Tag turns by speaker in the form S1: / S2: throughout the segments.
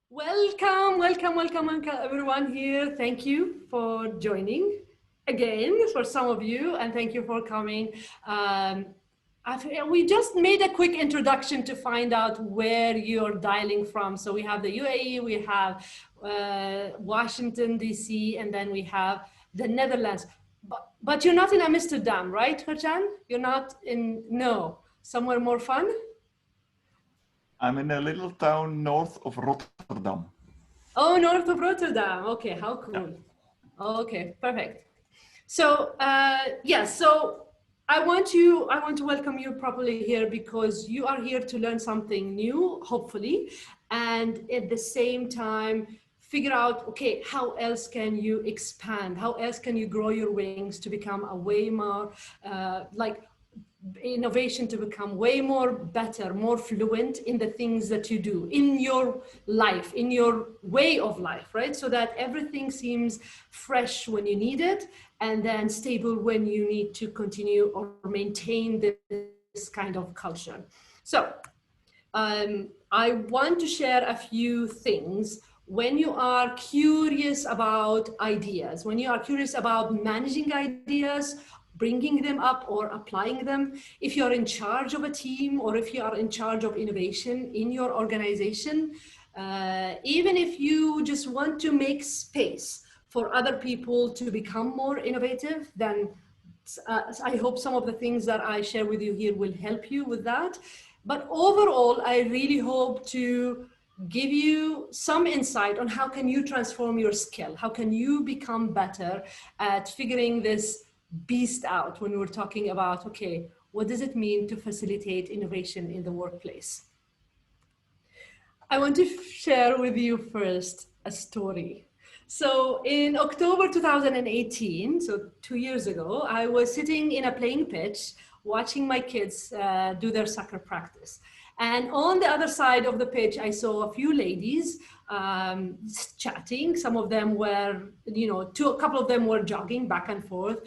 S1: Welcome, welcome, welcome, welcome, everyone here. Thank you for joining again for some of you, and thank you for coming. We just made a quick introduction to find out where you're dialing from. So we have the UAE, we have Washington, DC, and then we have the Netherlands. But you're not in Amsterdam, right, Herjan? You're not in, no, somewhere more fun?
S2: I'm in a little town north of Rotterdam.
S1: Oh, north of Rotterdam. Okay, how
S2: Yeah.
S1: cool. Okay, perfect. So so I want to welcome you properly here because you are here to learn something new, hopefully, and at the same time figure out, okay, how else can you expand? How else can you grow your wings to become a way more like innovation, to become way more better, more fluent in the things that you do in your life, in your way of life, right? So that everything seems fresh when you need it and then stable when you need to continue or maintain this kind of culture. So I want to share a few things. When you are curious about ideas, when you are curious about managing ideas, bringing them up or applying them, if you're in charge of a team or if you are in charge of innovation in your organization, even if you just want to make space for other people to become more innovative, then I hope some of the things that I share with you here will help you with that. But overall, I really hope to give you some insight on how can you transform your skill? How can you become better at figuring this beast out when we're talking about, okay, what does it mean to facilitate innovation in the workplace? I want to share with you first a story. So in October 2018, so 2 years ago, I was sitting in a playing pitch watching my kids do their soccer practice. And on the other side of the pitch, I saw a few ladies chatting. Some of them were, a couple of them were jogging back and forth.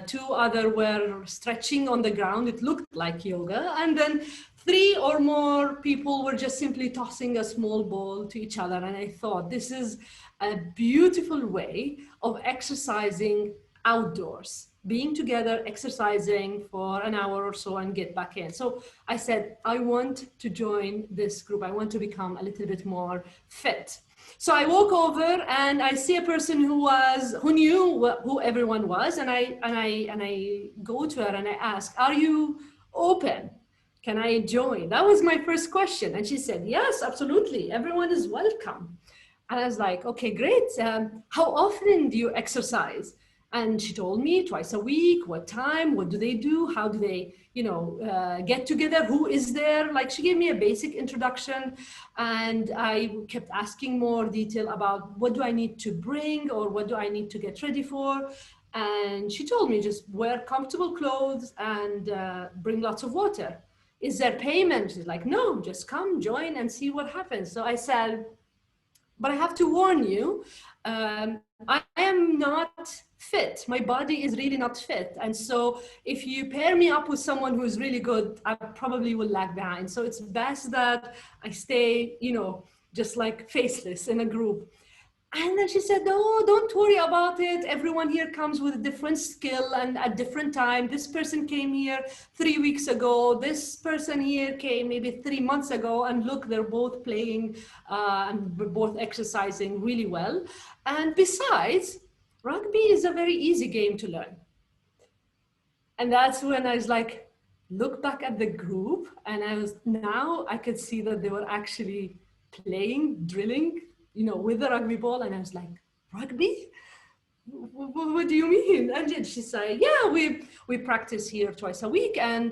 S1: Two other were stretching on the ground. It looked like yoga. And then three or more people were just simply tossing a small ball to each other. And I thought, this is a beautiful way of exercising outdoors, being together, exercising for an hour or so and get back in. So I said, I want to join this group. I want to become a little bit more fit. So I walk over and I see a person who knew who everyone was, and I go to her and I ask, "Are you open? Can I join?" That was my first question. And she said, "Yes, absolutely. Everyone is welcome." And I was like, "Okay, great. How often do you exercise?" And she told me twice a week. What time? What do they do? How do they, get together? Who is there? Like, she gave me a basic introduction, and I kept asking more detail about what do I need to bring or what do I need to get ready for. And she told me just wear comfortable clothes and bring lots of water. Is there payment? She's like, no, just come, join, and see what happens. So I said, but I have to warn you, I am not fit. My body is really not fit. And so if you pair me up with someone who is really good, I probably will lag behind. So it's best that I stay, just like faceless in a group. And then she said, "No, don't worry about it. Everyone here comes with a different skill and at different time. This person came here 3 weeks ago. This person here came maybe 3 months ago. And look, they're both playing and both exercising really well. And besides, rugby is a very easy game to learn." And that's when I was like, look back at the group, and now I could see that they were actually playing, drilling, with the rugby ball. And I was like, rugby? What do you mean? And then she said, yeah, we practice here twice a week, and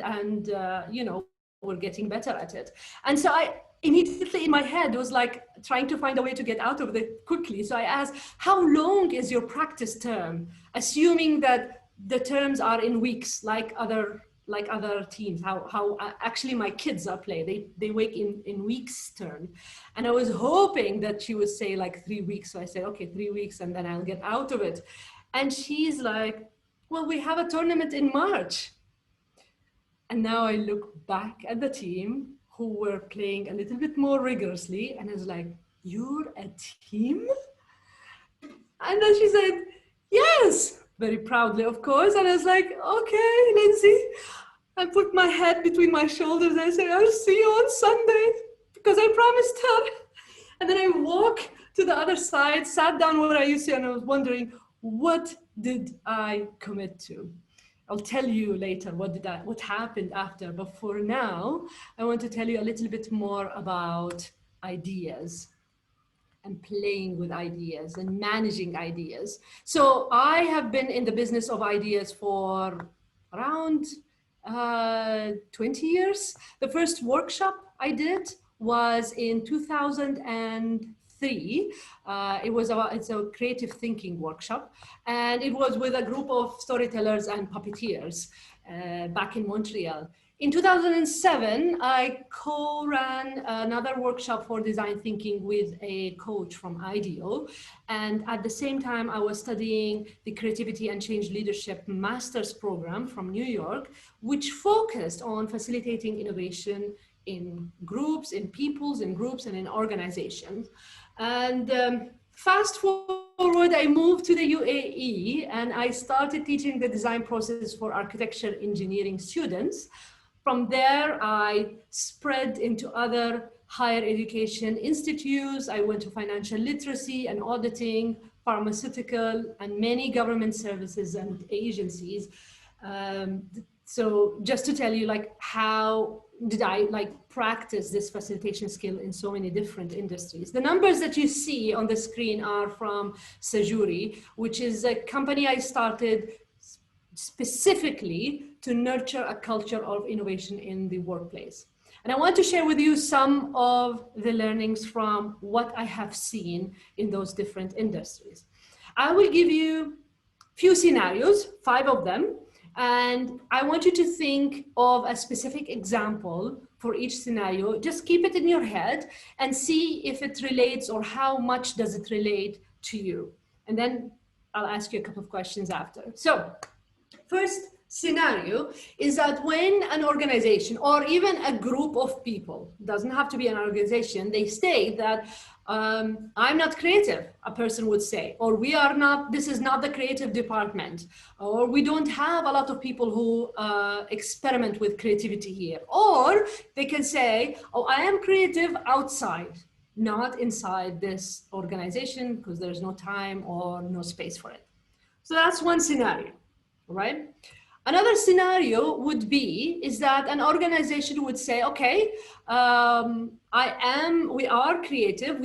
S1: we're getting better at it. And so I immediately in my head was like trying to find a way to get out of it quickly. So I asked, how long is your practice term? Assuming that the terms are in weeks, like other teams, how actually my kids are play. They work in weeks term. And I was hoping that she would say like 3 weeks. So I said, okay, 3 weeks, and then I'll get out of it. And she's like, well, we have a tournament in March. And now I look back at the team who were playing a little bit more rigorously, and I was like, you're a team? And then she said, yes, very proudly, of course. And I was like, okay, Lindsay. I put my head between my shoulders and I said, I'll see you on Sunday, because I promised her. And then I walk to the other side, sat down where I used to, and I was wondering, what did I commit to? I'll tell you later what happened after. But for now, I want to tell you a little bit more about ideas and playing with ideas and managing ideas. So I have been in the business of ideas for around 20 years. The first workshop I did was in 2003. It's a creative thinking workshop, and it was with a group of storytellers and puppeteers back in Montreal. In 2007, I co-ran another workshop for design thinking with a coach from IDEO. And at the same time, I was studying the Creativity and Change Leadership Master's Program from New York, which focused on facilitating innovation in groups, in peoples, in groups, and in organizations. And fast forward, I moved to the UAE and I started teaching the design process for architecture engineering students. From there, I spread into other higher education institutes. I went to financial literacy and auditing, pharmaceutical, and many government services and agencies. So just to tell you, like, how did I practice this facilitation skill in so many different industries. The numbers that you see on the screen are from Sajory, which is a company I started specifically to nurture a culture of innovation in the workplace. And I want to share with you some of the learnings from what I have seen in those different industries. I will give you a few scenarios, 5 of them, and I want you to think of a specific example for each scenario. Just keep it in your head and see if it relates or how much does it relate to you. And then I'll ask you a couple of questions after. So, first scenario is that when an organization or even a group of people, doesn't have to be an organization, they state that I'm not creative, a person would say, or we are not, this is not the creative department, or we don't have a lot of people who experiment with creativity here. Or they can say, oh, I am creative outside, not inside this organization because there's no time or no space for it. So that's one scenario. Right? Another scenario would be is that an organization would say, okay, we are creative,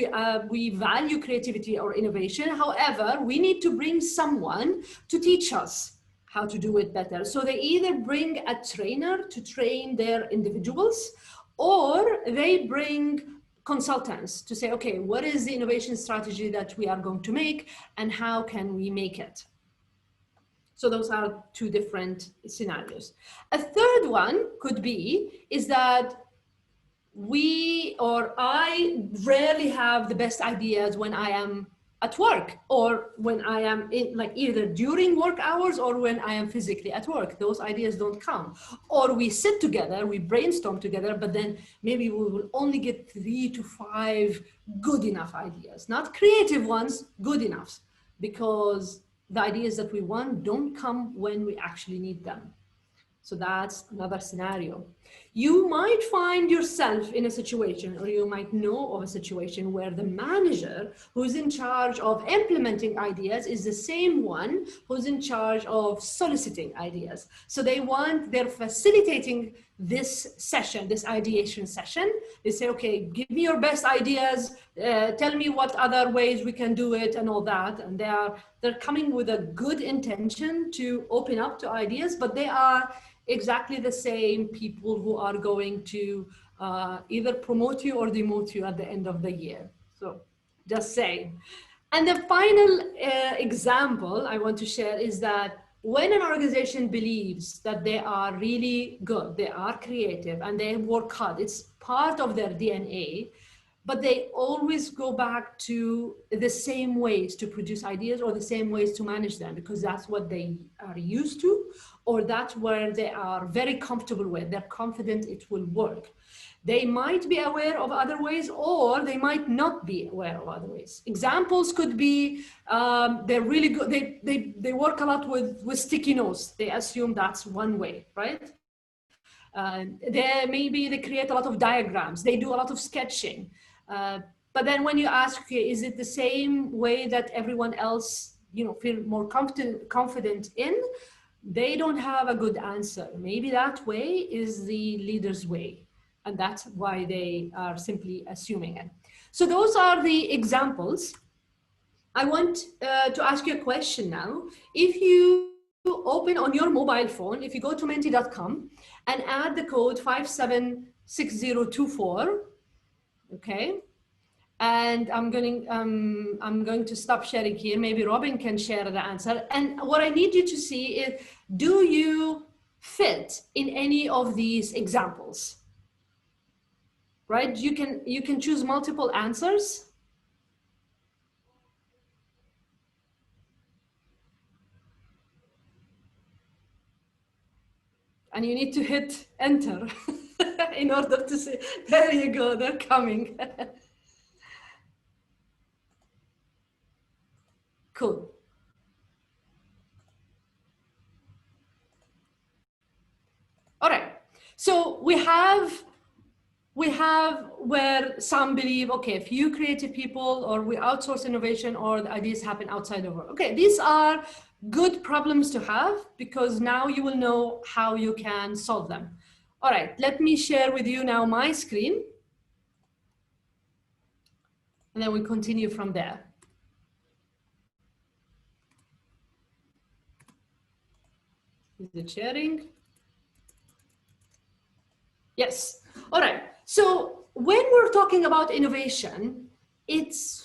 S1: we value creativity or innovation. However, we need to bring someone to teach us how to do it better. So they either bring a trainer to train their individuals, or they bring consultants to say, okay, what is the innovation strategy that we are going to make and how can we make it? So those are 2 different scenarios. A third one could be is that we or I rarely have the best ideas when I am at work or when I am in, like either during work hours or when I am physically at work. Those ideas don't come. Or we sit together, we brainstorm together, but then maybe we will only get 3 to 5 good enough ideas, not creative ones, good enough, because the ideas that we want don't come when we actually need them. So that's another scenario. You might find yourself in a situation, or you might know of a situation where the manager who's in charge of implementing ideas is the same one who's in charge of soliciting ideas. So they're facilitating this session, this ideation session. They say, okay, give me your best ideas, tell me what other ways we can do it and all that. And they're coming with a good intention to open up to ideas, but they are exactly the same people who are going to either promote you or demote you at the end of the year. So just saying. And the final example I want to share is that when an organization believes that they are really good, they are creative and they work hard, it's part of their DNA, but they always go back to the same ways to produce ideas or the same ways to manage them, because that's what they are used to, or that's where they are very comfortable with. They're confident it will work. They might be aware of other ways, or they might not be aware of other ways. Examples could be they're really good. They work a lot with sticky notes. They assume that's one way, right? Maybe they create a lot of diagrams. They do a lot of sketching. But then when you ask, okay, is it the same way that everyone else, feel more confident in? They don't have a good answer. Maybe that way is the leader's way, and that's why they are simply assuming it. So those are the examples. I want to ask you a question now. If you open on your mobile phone, if you go to menti.com and add the code 576024, okay, and I'm going to stop sharing here. Maybe Robin can share the answer. And what I need you to see is, do you fit in any of these examples? Right? You can choose multiple answers. And you need to hit enter in order to see. There you go, they're coming. Cool. All right, so we have where some believe, okay, if you creative people, or we outsource innovation, or the ideas happen outside of work. Okay, these are good problems to have, because now you will know how you can solve them. All right, let me share with you now my screen, and then we continue from there. Is it sharing? Yes. All right. So when we're talking about innovation, it's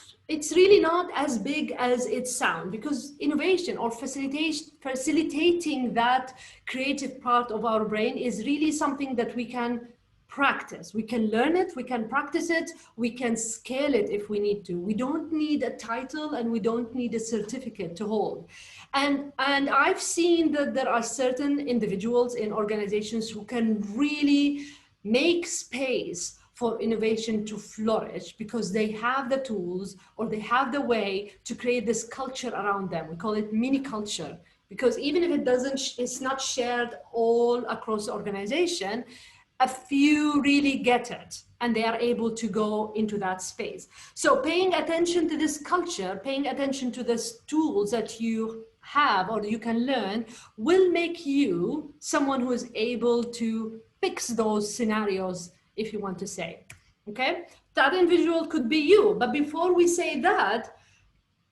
S1: really not as big as it sounds, because innovation or facilitating that creative part of our brain is really something that we can practice. We can learn it, we can practice it, we can scale it if we need to. We don't need a title, and we don't need a certificate to hold. And I've seen that there are certain individuals in organizations who can really make space for innovation to flourish, because they have the tools, or they have the way to create this culture around them. We call it mini culture, because even if it's not shared all across the organization, a few really get it, and they are able to go into that space. So paying attention to this culture, paying attention to these tools that you have or you can learn, will make you someone who is able to fix those scenarios, if you want to say. Okay, that individual could be you. But before we say that,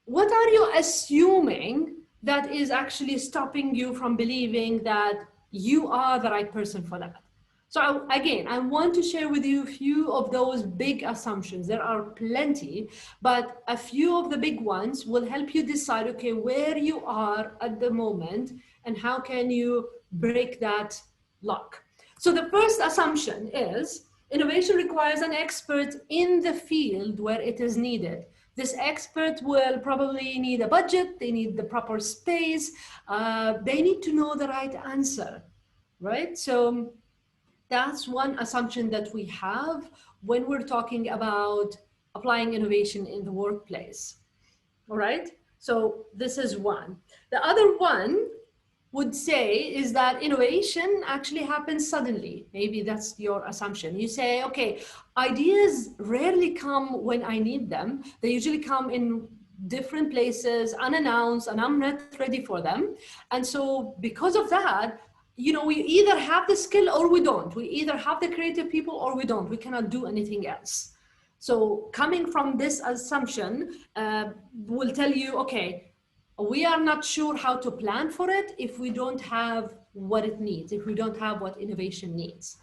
S1: what are you assuming that is actually stopping you from believing that you are the right person for that? So again, I want to share with you a few of those big assumptions. There are plenty, but a few of the big ones will help you decide, okay, where you are at the moment, and how can you break that lock. So the first assumption is, innovation requires an expert in the field where it is needed. This expert will probably need a budget, they need the proper space, they need to know the right answer, right? So that's one assumption that we have when we're talking about applying innovation in the workplace. All right, so this is one. The other one would say is that innovation actually happens suddenly. Maybe that's your assumption. You say, okay, ideas rarely come when I need them. They usually come in different places, unannounced, and I'm not ready for them. And so because of that, we either have the skill or we don't. We either have the creative people or we don't. We cannot do anything else. So coming from this assumption will tell you, okay, we are not sure how to plan for it if we don't have what it needs, if we don't have what innovation needs.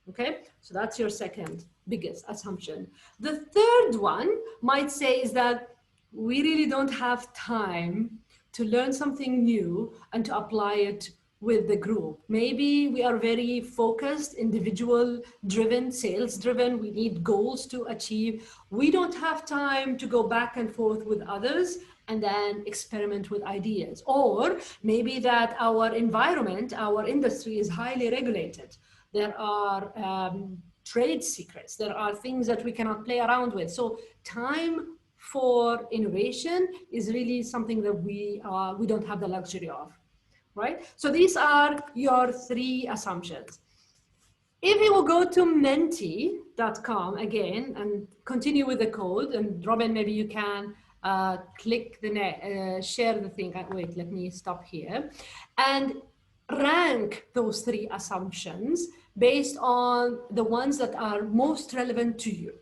S1: Okay, so that's your second biggest assumption. The third one might say is that we really don't have time to learn something new and to apply it with the group. Maybe we are very focused, individual driven, sales driven. We need goals to achieve. We don't have time to go back and forth with others and then experiment with ideas. Or maybe that our environment, our industry is highly regulated. There are trade secrets. There are things that we cannot play around with. So time for innovation is really something that we don't have the luxury of, right? So these are your 3 assumptions. If you will go to menti.com again and continue with the code, and Robin, maybe you can click the share the thing. Wait, let me stop here. And rank those 3 assumptions based on the ones that are most relevant to you.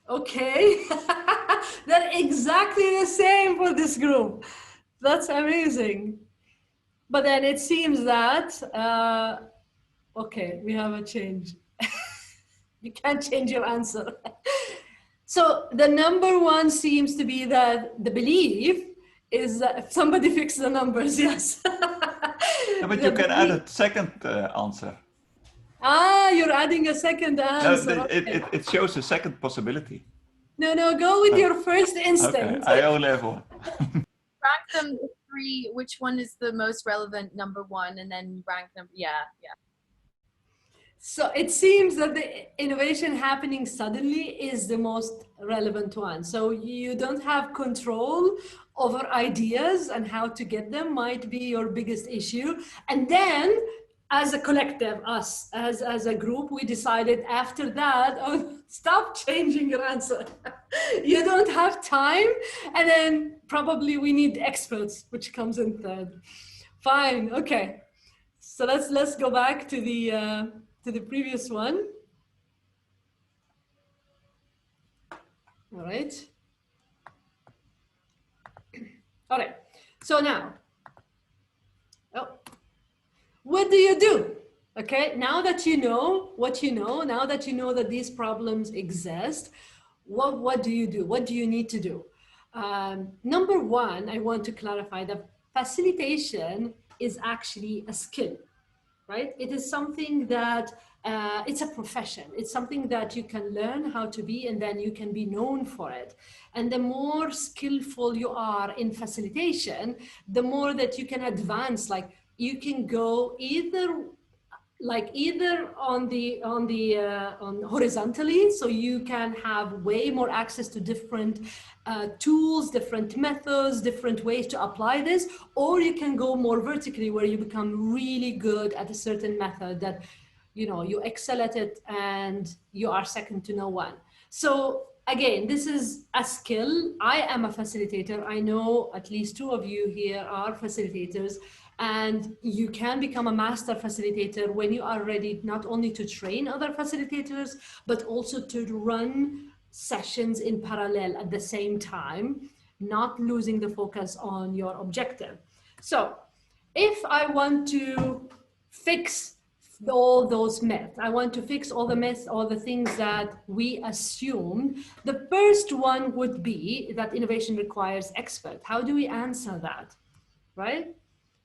S1: Okay, they're exactly the same for this group. That's amazing. But then it seems that, okay, we have a change. You can't change your answer. So the number 1 seems to be that the belief is that somebody fix the numbers, yes.
S2: Yeah, but you can add a second answer.
S1: Ah, you're adding a second answer.
S2: No,
S1: Okay.
S2: it shows a second possibility.
S1: No, go with your first instinct.
S2: Okay, I only have one.
S3: Rank them the 3, which one is the most relevant number 1, and then rank them, yeah.
S1: So it seems that the innovation happening suddenly is the most relevant one. So you don't have control over ideas, and how to get them might be your biggest issue. And then as a collective, us as a group, we decided after that, oh, stop changing your answer. You don't have time. And then probably we need experts, which comes in third. Fine, okay. So let's go back to the previous one. All right. All right. So now, what do you do? Okay, now that you know what you know, now that you know that these problems exist, what do you do? What do you need to do? Number 1, I want to clarify that facilitation is actually a skill, right? It is something that it's a profession. It's something that you can learn how to be, and then you can be known for it. And the more skillful you are in facilitation, the more that you can advance. Like you can go either on horizontally, so you can have way more access to different tools, different methods, different ways to apply this, or you can go more vertically, where you become really good at a certain method that, you know, you excel at it and you are second to no one. So again, this is a skill. I am a facilitator. I know at least 2 of you here are facilitators. And you can become a master facilitator when you are ready, not only to train other facilitators, but also to run sessions in parallel at the same time, not losing the focus on your objective. So if I want to fix all those myths, I want to fix all the myths, all the things that we assumed, the first one would be that innovation requires expert. How do we answer that, right?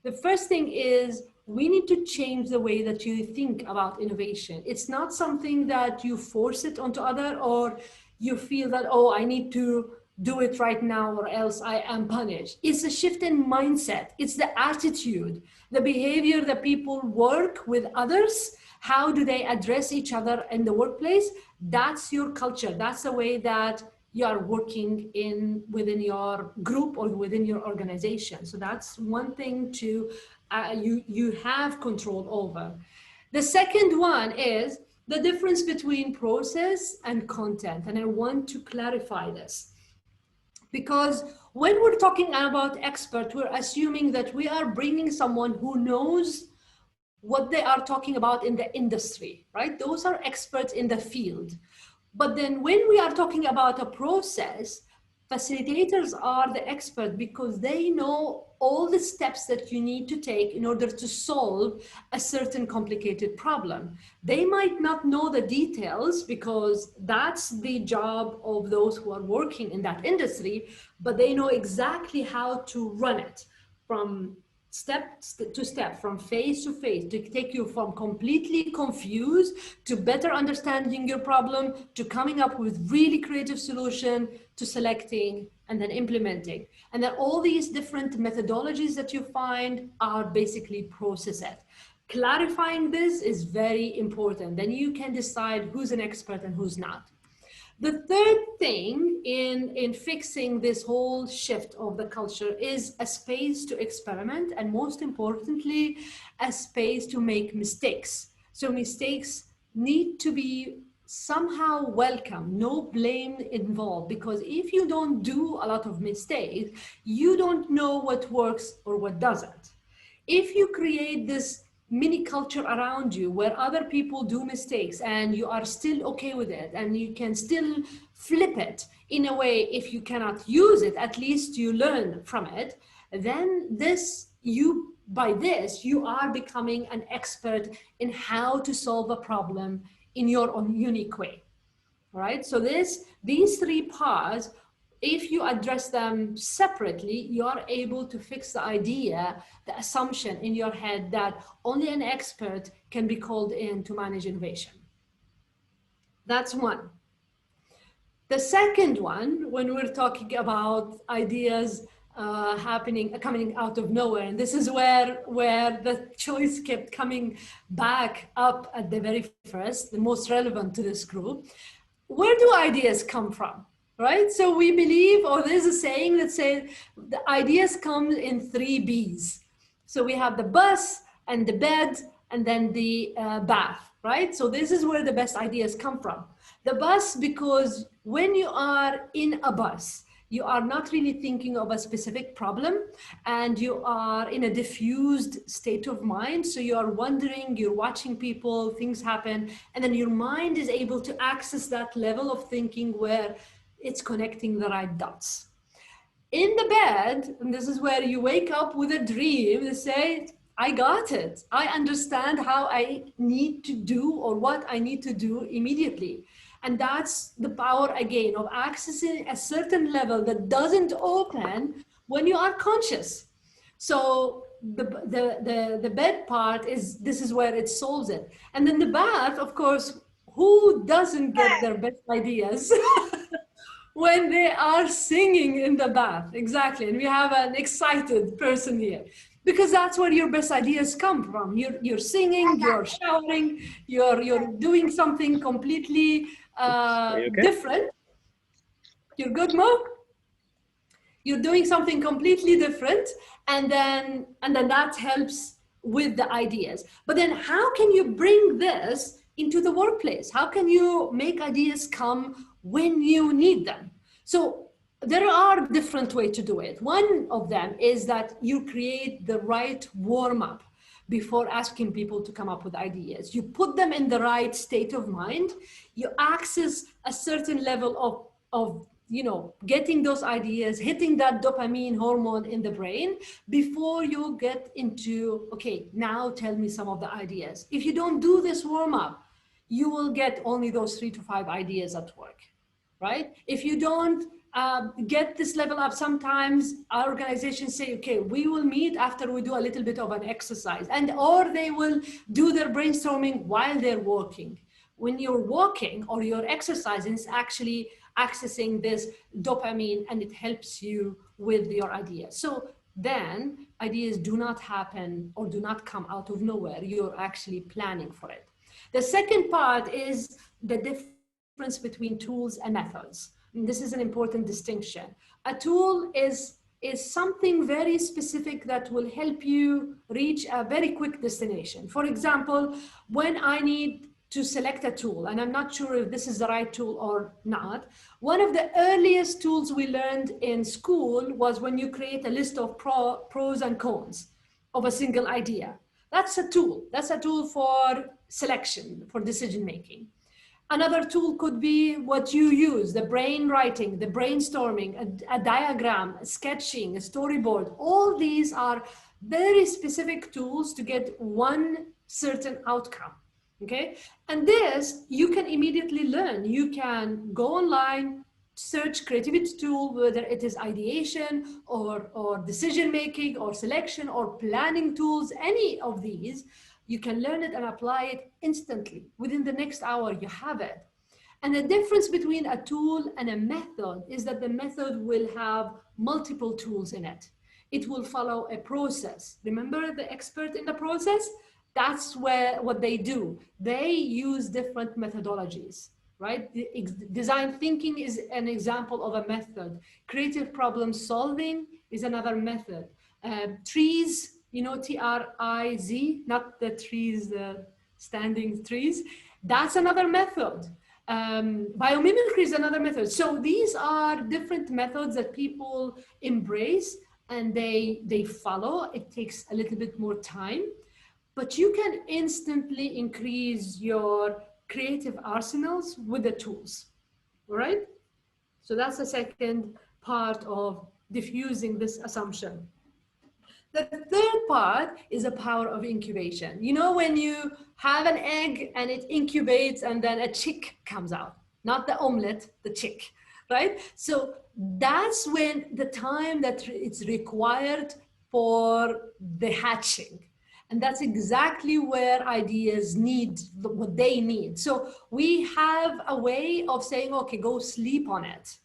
S1: The first thing is we need to change the way that you think about innovation. It's not something that you force it onto other, or you feel that, oh, I need to do it right now or else I am punished. It's a shift in mindset. It's the attitude, the behavior that people work with others. How do they address each other in the workplace? That's your culture. That's the way that you are working within your group or within your organization. So that's one thing to you have control over. The second one is the difference between process and content. And I want to clarify this, because when we're talking about expert, we're assuming that we are bringing someone who knows what they are talking about in the industry, right? Those are experts in the field. But then when we are talking about a process, Facilitators are the expert because they know all the steps that you need to take in order to solve a certain complicated problem. They might not know the details because that's the job of those who are working in that industry, but they know exactly how to run it from step to step, from phase to phase, to take you from completely confused to better understanding your problem, to coming up with really creative solution, to selecting and then implementing. And then all these different methodologies that you find are basically process it. Clarifying this is very important. Then you can decide who's an expert and who's not. The third thing in fixing this whole shift of the culture is a space to experiment, and most importantly, a space to make mistakes. So mistakes need to be somehow welcome, no blame involved, because if you don't do a lot of mistakes, you don't know what works or what doesn't. If you create this mini culture around you where other people do mistakes and you are still okay with it and you can still flip it in a way, if you cannot use it, at least you learn from it, then by this you are becoming an expert in how to solve a problem in your own unique way. All right, so these three parts, if you address them separately, you are able to fix the idea, the assumption in your head that only an expert can be called in to manage innovation. That's one. The second one, when we're talking about ideas coming out of nowhere, and this is where the choice kept coming back up at the very first, the most relevant to this group. Where do ideas come from? Right? So we believe, or there's a saying that says the ideas come in 3 B's. So we have the bus and the bed and then the bath, right? So this is where the best ideas come from. The bus, because when you are in a bus, you are not really thinking of a specific problem and you are in a diffused state of mind. So you are wondering, you're watching people, things happen, and then your mind is able to access that level of thinking where it's connecting the right dots. In the bed, and this is where you wake up with a dream, they say, I got it. I understand how I need to do or what I need to do immediately. And that's the power, again, of accessing a certain level that doesn't open when you are conscious. So the bed part this is where it solves it. And then the bath, of course, who doesn't get their best ideas when they are singing in the bath? Exactly. And we have an excited person here, because that's where your best ideas come from. You're singing, you're shouting, you're doing something completely different. You're good, Mo? You're doing something completely different, and then that helps with the ideas. But then how can you bring this into the workplace? How can you make ideas come when you need them? So there are different ways to do it. One of them is that you create the right warm-up before asking people to come up with ideas. You put them in the right state of mind. You access a certain level of getting those ideas, hitting that dopamine hormone in the brain before you get into, okay, now tell me some of the ideas. If you don't do this warm-up, you will get only those 3 to 5 ideas at work, right? If you don't get this level up, sometimes our organizations say, okay, we will meet after we do a little bit of an exercise, or they will do their brainstorming while they're walking. When you're walking or you're exercising, it's actually accessing this dopamine and it helps you with your ideas. So then ideas do not happen or do not come out of nowhere. You're actually planning for it. The second part is the difference between tools and methods. And this is an important distinction. A tool is something very specific that will help you reach a very quick destination. For example, when I need to select a tool, and I'm not sure if this is the right tool or not, one of the earliest tools we learned in school was when you create a list of pros and cons of a single idea. That's a tool. That's a tool for selection, for decision making. Another tool could be what you use, the brain writing, the brainstorming, a diagram, sketching, a storyboard. All these are very specific tools to get one certain outcome, okay? And this, you can immediately learn. You can go online, search creativity tool, whether it is ideation or decision-making or selection or planning tools, any of these, you can learn it and apply it instantly. Within the next hour, you have it. And the difference between a tool and a method is that the method will have multiple tools in it. It will follow a process. Remember the expert in the process? That's what they do. They use different methodologies, right? Design thinking is an example of a method. Creative problem solving is another method. Trees, you know, TRIZ, not the trees, the standing trees. That's another method. Biomimicry is another method. So these are different methods that people embrace and they follow. It takes a little bit more time, but you can instantly increase your creative arsenals with the tools, all right? So that's the second part of diffusing this assumption. The third part is the power of incubation. You know, when you have an egg and it incubates and then a chick comes out, not the omelet, the chick, right? So that's when the time that it's required for the hatching. And that's exactly where ideas need what they need. So we have a way of saying, okay, go sleep on it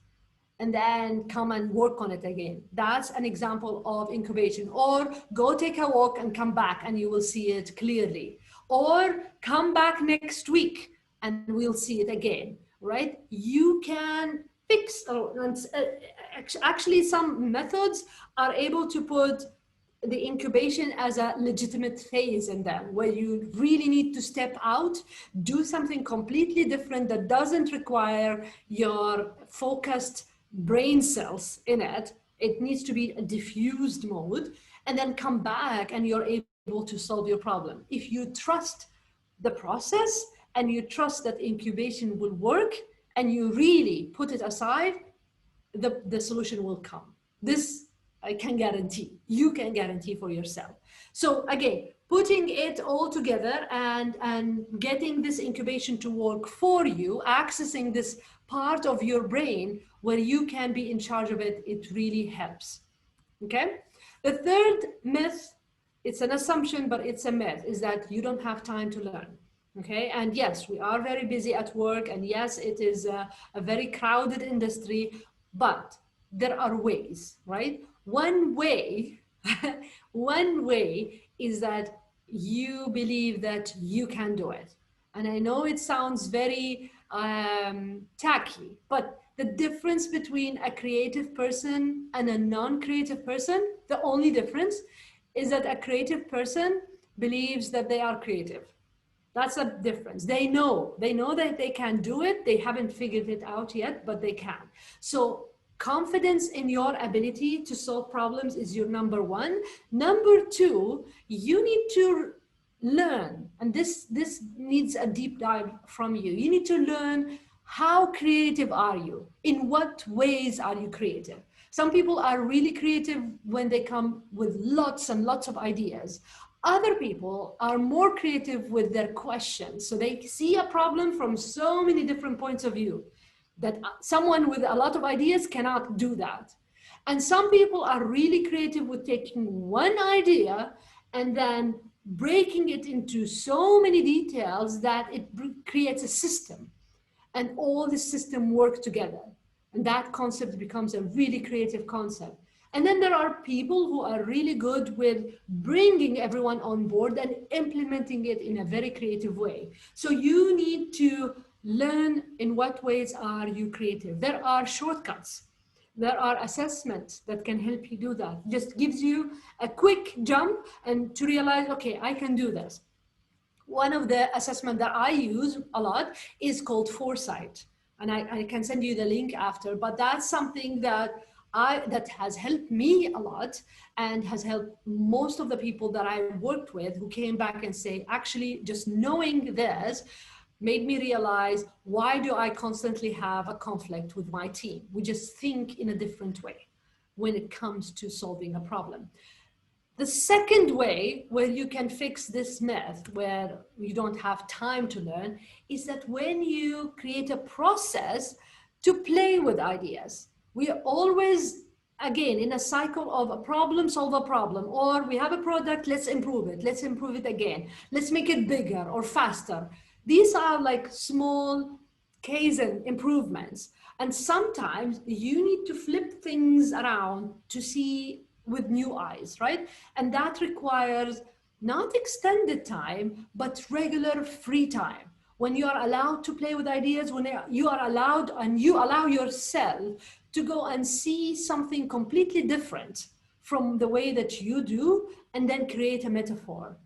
S1: and then come and work on it again. That's an example of incubation. Or go take a walk and come back and you will see it clearly. Or come back next week and we'll see it again, right? You can fix, actually some methods are able to put the incubation as a legitimate phase in them, where you really need to step out, do something completely different that doesn't require your focused brain cells in it. It needs to be a diffused mode, and then come back and you're able to solve your problem. If you trust the process and you trust that incubation will work and you really put it aside, the solution will come. This I can guarantee. You can guarantee for yourself. So again, putting it all together and getting this incubation to work for you, accessing this part of your brain where you can be in charge of it, it really helps. Okay? The third myth, it's an assumption, but it's a myth, is that you don't have time to learn. Okay, and yes, we are very busy at work, and yes, it is a very crowded industry, but there are ways, right? One way, one way is that you believe that you can do it. And I know it sounds very tacky, but the difference between a creative person and a non-creative person, the only difference is that a creative person believes that they are creative. That's a difference. They know that they can do it. They haven't figured it out yet, but they can. So confidence in your ability to solve problems is your number one. Number two, you need to learn, and this needs a deep dive from you. You need to learn, how creative are you? In what ways are you creative? Some people are really creative when they come with lots and lots of ideas. Other people are more creative with their questions. So they see a problem from so many different points of view that someone with a lot of ideas cannot do that. And some people are really creative with taking one idea and then breaking it into so many details that it creates a system, and all the system work together. And that concept becomes a really creative concept. And then there are people who are really good with bringing everyone on board and implementing it in a very creative way. So you need to learn in what ways are you creative. There are shortcuts. There are assessments that can help you do that. Just gives you a quick jump and to realize, okay, I can do this. One of the assessments that I use a lot is called Foresight. And I can send you the link after, but that's something that has helped me a lot and has helped most of the people that I worked with who came back and say, actually, just knowing this made me realize, why do I constantly have a conflict with my team? We just think in a different way when it comes to solving a problem. The second way where you can fix this myth, where you don't have time to learn, is that when you create a process to play with ideas. We are always, again, in a cycle of a problem, solve a problem, or we have a product, let's improve it again, let's make it bigger or faster. These are like small Kaizen improvements. And sometimes you need to flip things around to see with new eyes, right? And that requires not extended time, but regular free time. When you are allowed to play with ideas, when you are allowed and you allow yourself to go and see something completely different from the way that you do, and then create a metaphor.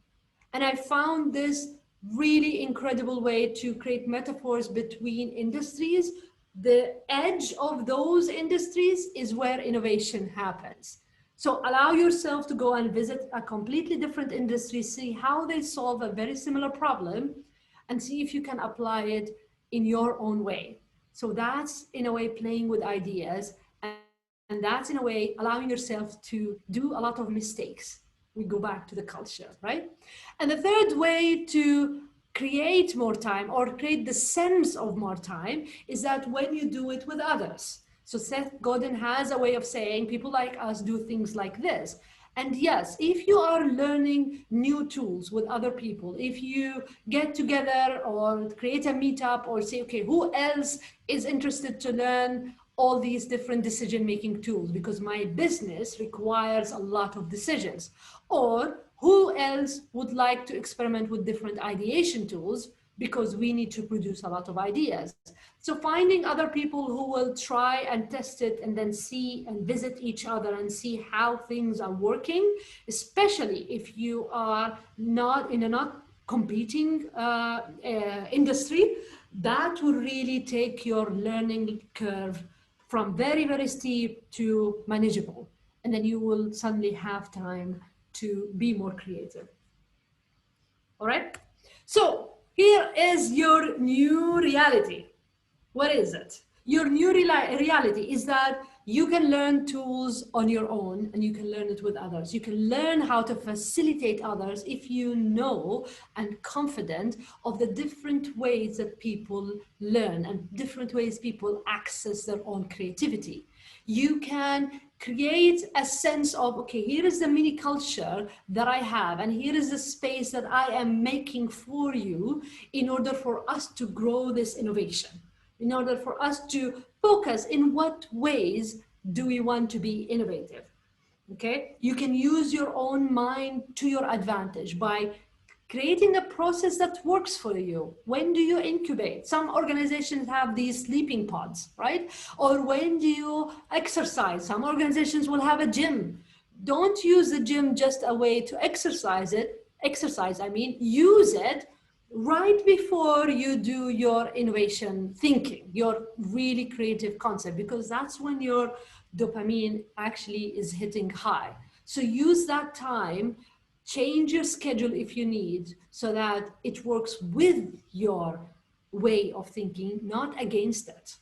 S1: And I found this really incredible way to create metaphors between industries. The edge of those industries is where innovation happens. So allow yourself to go and visit a completely different industry, see how they solve a very similar problem, and see if you can apply it in your own way. So that's in a way playing with ideas, and that's in a way allowing yourself to do a lot of mistakes. We go back to the culture, right? And the third way to create more time or create the sense of more time is that when you do it with others. So Seth Godin has a way of saying people like us do things like this. And yes, if you are learning new tools with other people, if you get together or create a meetup or say, okay, who else is interested to learn all these different decision-making tools, because my business requires a lot of decisions. Or who else would like to experiment with different ideation tools, because we need to produce a lot of ideas. So finding other people who will try and test it and then see and visit each other and see how things are working, especially if you are not in a not competing industry, that will really take your learning curve from very, very steep to manageable. And then you will suddenly have time to be more creative. All right? So here is your new reality. What is it? Your new reality is that you can learn tools on your own and you can learn it with others. You can learn how to facilitate others if you know and confident of the different ways that people learn and different ways people access their own creativity. You can create a sense of, okay, here is the mini culture that I have, and here is the space that I am making for you in order for us to grow this innovation, in order for us to focus in what ways do we want to be innovative. Okay, you can use your own mind to your advantage by creating a process that works for you. When do you incubate? Some organizations have these sleeping pods, right? Or when do you exercise? Some organizations will have a gym. Don't use the gym just a way to exercise, use it right before you do your innovation thinking, your really creative concept, because that's when your dopamine actually is hitting high. So use that time, change your schedule if you need, so that it works with your way of thinking, not against it,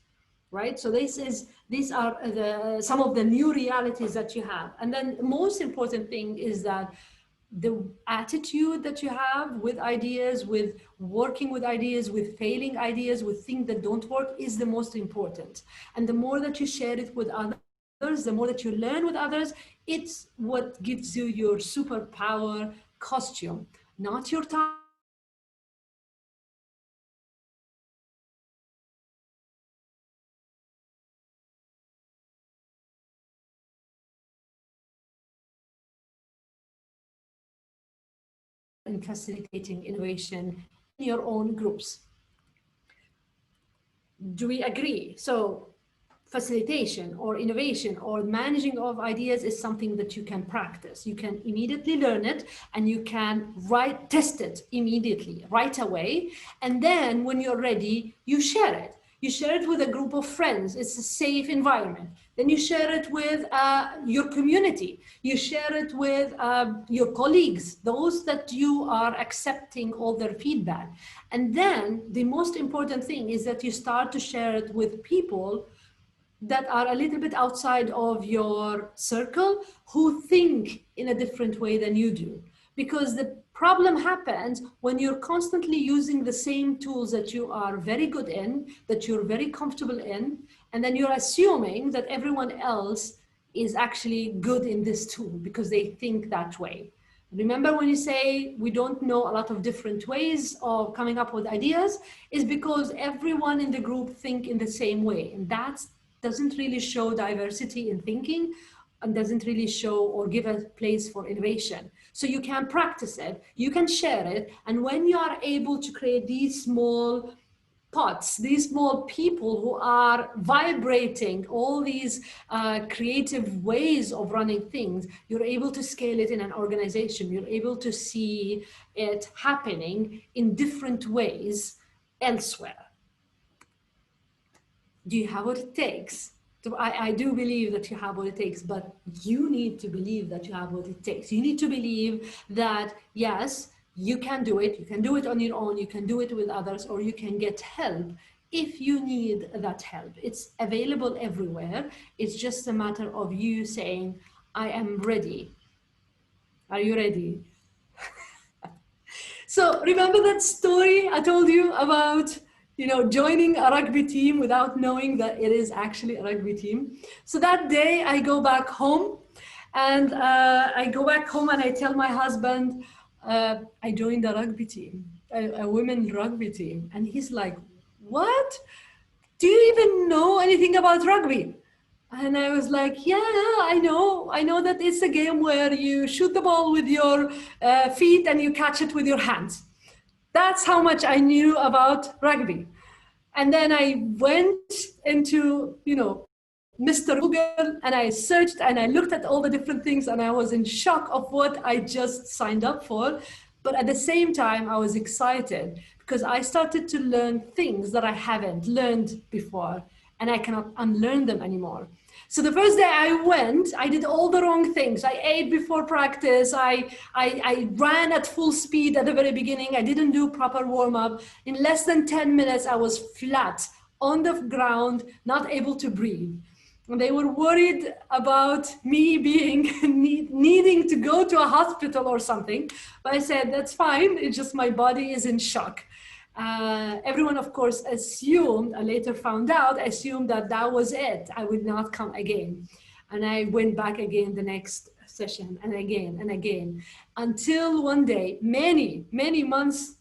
S1: right? So these are some of the new realities that you have. And then the most important thing is that the attitude that you have with ideas, with working with ideas, with failing ideas, with things that don't work is the most important. And the more that you share it with others, the more that you learn with others, it's what gives you your superpower costume, not your time in facilitating innovation in your own groups. Do we agree? So facilitation or innovation or managing of ideas is something that you can practice. You can immediately learn it, and you can test it immediately, right away. And then when you're ready, you share it. You share it with a group of friends. It's a safe environment. Then you share it with your community. You share it with your colleagues, those that you are accepting all their feedback. And then the most important thing is that you start to share it with people that are a little bit outside of your circle, who think in a different way than you do. Because the problem happens when you're constantly using the same tools that you are very good in, that you're very comfortable in, and then you're assuming that everyone else is actually good in this tool because they think that way. Remember when you say we don't know a lot of different ways of coming up with ideas, is because everyone in the group think in the same way. And that doesn't really show diversity in thinking, and doesn't really show or give a place for innovation. So you can practice it, you can share it, and when you are able to create these small pots, these small people who are vibrating all these creative ways of running things, you're able to scale it in an organization. You're able to see it happening in different ways elsewhere. Do you have what it takes? So I do believe that you have what it takes, but you need to believe that you have what it takes. You need to believe that, yes, you can do it. You can do it on your own. You can do it with others, or you can get help if you need that help. It's available everywhere. It's just a matter of you saying, I am ready. Are you ready? So remember that story I told you about, joining a rugby team without knowing that it is actually a rugby team. So that day I go back home, and I tell my husband, I joined a rugby team, a women rugby team. And he's like, what? Do you even know anything about rugby? And I was like, yeah, I know that it's a game where you shoot the ball with your feet and you catch it with your hands. That's how much I knew about rugby. And then I went into, Mr. Google, and I searched and I looked at all the different things, and I was in shock of what I just signed up for. But at the same time, I was excited because I started to learn things that I haven't learned before, and I cannot unlearn them anymore. So the first day I went, I did all the wrong things. I ate before practice. I ran at full speed at the very beginning. I didn't do proper warm-up. In less than 10 minutes, I was flat on the ground, not able to breathe. And they were worried about me being needing to go to a hospital or something. But I said, that's fine. It's just my body is in shock. Everyone, of course, assumed, I later found out, assumed that that was it. I would not come again. And I went back again the next session, and again, until one day, many months,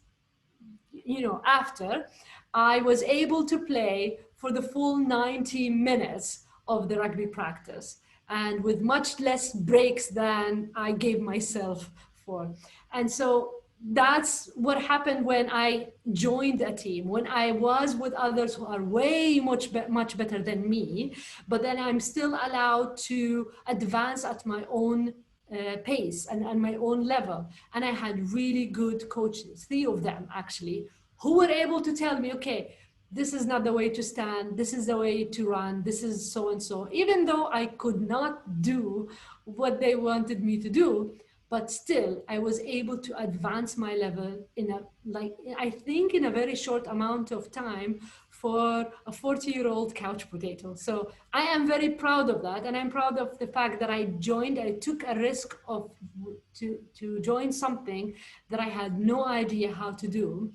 S1: after, I was able to play for the full 90 minutes of the rugby practice, and with much less breaks than I gave myself for. And so that's what happened when I joined a team, when I was with others who are way much better than me, but then I'm still allowed to advance at my own pace and my own level. And I had really good coaches, 3 of them actually, who were able to tell me, okay, this is not the way to stand, this is the way to run, this is so and so. Even though I could not do what they wanted me to do, but still I was able to advance my level I think in a very short amount of time for a 40-year-old couch potato. So I am very proud of that, and I'm proud of the fact that I took a risk to join something that I had no idea how to do.